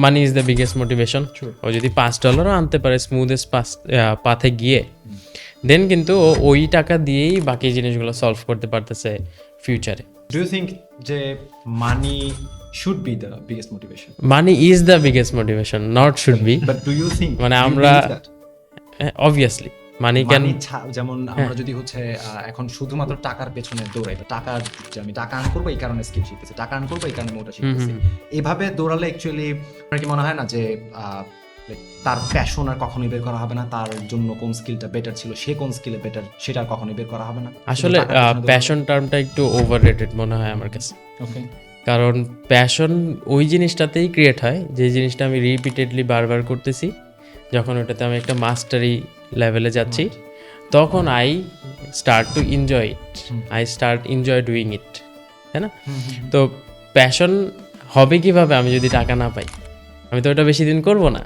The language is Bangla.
Money is the biggest motivation. ও যদি $5 আনতে পারে স্মুথেস্ট পাথে গিয়ে, দেন কিন্তু ও ওই টাকা দিয়েই বাকি জিনিসগুলো সলভ করতে পারতেছে ফিউচারে। ডু ইউ থিঙ্ক যে money should be the biggest motivation? Money is the biggest motivation, not should be. But do you think মানে আমরা অবভিয়াসলি মানি ক্যান, যেমন আমরা যদি হচ্ছে এখন শুধুমাত্র টাকার পেছনে দৌড়াই, বা টাকার যে আমি টাকা আর্ন করবো এই কারণে স্কিল শিখতেছি, টাকা আর্ন করবো এই কারণে ওটা শিখতেছি, এভাবে দৌড়ালে অ্যাকচুয়ালি আপনার কি মনে হয় না যে তার প্যাশন আর কখনোই বের করা হবে না, তার জন্য কোন স্কিলটা বেটার ছিল, সে কোন স্কিলে বেটার, সেটা আর কখনোই বের করা হবে না? আসলে প্যাশন টার্মটা একটু ওভাররেটেড মনে হয় আমার কাছে। ওকে, কারণ প্যাশন ওই জিনিসটাতেই ক্রিয়েট হয় যে জিনিসটা আমি রিপিটেডলি বারবার করতেছি, যখন ওটাতে আমি একটা মাস্টারি লেভেলে যাচ্ছি, তখন I start to enjoy it, I start enjoy doing it, তাই না? তো প্যাশন হবে কিভাবে আমি যদি টাকা না পাই? আমি তো ওটা বেশি দিন করবো না।